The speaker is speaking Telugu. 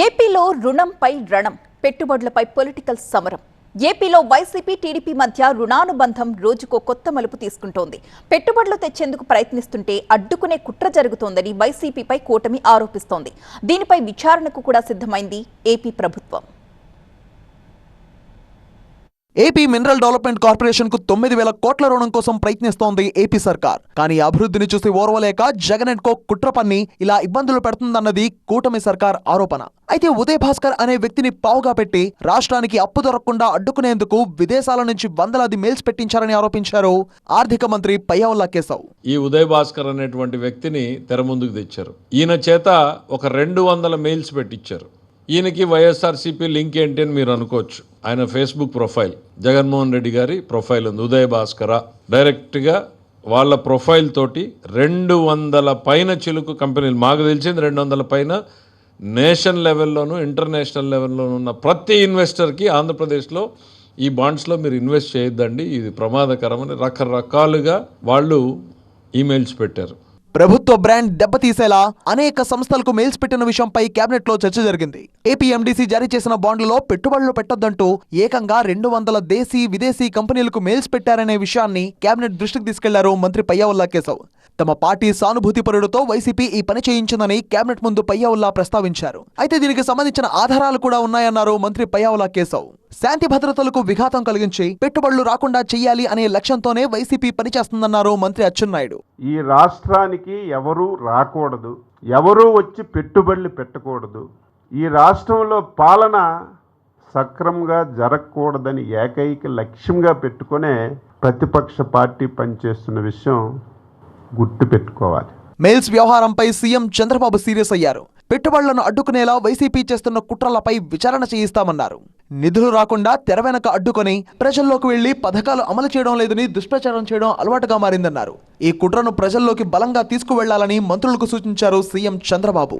ఏపీలో రుణంపై రణం, పెట్టుబడులపై పొలిటికల్ సమరం. ఏపీలో వైసీపీ టీడీపీ మధ్య రుణానుబంధం రోజుకో కొత్త మలుపు తీసుకుంటోంది. పెట్టుబడులు తెచ్చేందుకు ప్రయత్నిస్తుంటే అడ్డుకునే కుట్ర జరుగుతోందని వైసీపీపై కూటమి ఆరోపిస్తోంది. దీనిపై విచారణకు కూడా సిద్ధమైంది ఏపీ ప్రభుత్వం. ఏపీ మినరల్ డెవలప్మెంట్ కార్పొరేషన్ కు 9,000 కోట్ల రుణం కోసం ప్రయత్నిస్తోంది ఏపీ సర్కార్. కానీ అభివృద్ధిని చూసి ఓర్వలేక జగన్ అండ్ కో కుట్ర పన్ని ఇలా ఇబ్బందులు పెడుతుందన్నది కూటమి సర్కార్ ఆరోపణ. అయితే ఉదయ్ భాస్కర్ అనే వ్యక్తిని పావుగా పెట్టి రాష్ట్రానికి అప్పు దొరకకుండా అడ్డుకునేందుకు విదేశాల నుంచి వందలాది మెయిల్స్ పెట్టించారని ఆరోపించారు ఆర్థిక మంత్రి పయ్యావుల కేశవ్. ఈ ఉదయ్ భాస్కర్ అనేటువంటి వ్యక్తిని తెర ముందుకు తెచ్చారు. ఈయన చేత ఒక 200 మెయిల్స్ పెట్టించారు. ఈయనకి వైఎస్ఆర్సీపీ లింక్ ఏంటి అని మీరు అనుకోవచ్చు. ఆయన ఫేస్బుక్ ప్రొఫైల్, జగన్మోహన్ రెడ్డి గారి ప్రొఫైల్ ఉంది, ఉదయ్ భాస్కర. డైరెక్ట్గా వాళ్ళ ప్రొఫైల్ తోటి 200 పైన చిలుకు కంపెనీలు, మాకు తెలిసింది 200 పైన నేషనల్ లెవెల్లోనూ ఇంటర్నేషనల్ లెవెల్లోనూ ఉన్న ప్రతి ఇన్వెస్టర్కి ఆంధ్రప్రదేశ్లో ఈ బాండ్స్లో మీరు ఇన్వెస్ట్ చేయొద్దండి, ఇది ప్రమాదకరమని రకరకాలుగా వాళ్ళు ఈమెయిల్స్ పెట్టారు. ప్రభుత్వ బ్రాండ్ దెబ్బతీసేలా అనేక సంస్థలకు మెయిల్స్ పెట్టిన విషయంపై కేబినెట్ లో చర్చ జరిగింది. ఏపీ ఎండీసీ జారీ చేసిన బాండ్లలో పెట్టుబడులు పెట్టొద్దంటూ ఏకంగా 200 దేశీ విదేశీ కంపెనీలకు మెయిల్స్ పెట్టారనే విషయాన్ని కేబినెట్ దృష్టికి తీసుకెళ్లారు మంత్రి పయ్యావుల కేశవ్. తమ పార్టీ సానుభూతి పరుడుతో వైసీపీ ఈ పని చేయించిందని కేబినెట్ ముందు పయ్యావుల ప్రస్తావించారు. అయితే దీనికి సంబంధించిన ఆధారాలు కూడా ఉన్నాయన్నారు మంత్రి పయ్యావుల కేశవ్. శాంతి భద్రతలకు విఘాతం కలిగించి పెట్టుబడులు రాకుండా చెయ్యాలి అనే లక్ష్యంతోనే వైసీపీ పనిచేస్తుందన్నారు మంత్రి అచ్చెన్నాయుడు. ఈ రాష్ట్రానికి ఎవరూ రాకూడదు, ఎవరూ వచ్చి పెట్టుబడులు పెట్టకూడదు, ఈ రాష్ట్రంలో పాలన సక్రమంగా జరగకూడదని ఏకైక లక్ష్యంగా పెట్టుకునే ప్రతిపక్ష పార్టీ పనిచేస్తున్న విషయం గుర్తు పెట్టుకోవాలి. మెయిల్స్ వ్యవహారంపై సీఎం చంద్రబాబు సీరియస్ అయ్యారు. పెట్టుబడులను అడ్డుకునేలా వైసీపీ చేస్తున్న కుట్రలపై విచారణ చేయిస్తామన్నారు. నిధులు రాకుండా తెర వెనక అడ్డుకొని ప్రజల్లోకి వెళ్లి పథకాలు అమలు చేయడం లేదని దుష్ప్రచారం చేయడం అలవాటుగా మారిందన్నారు. ఈ కుట్రను ప్రజల్లోకి బలంగా తీసుకువెళ్లాలని మంత్రులకు సూచించారు సీఎం చంద్రబాబు.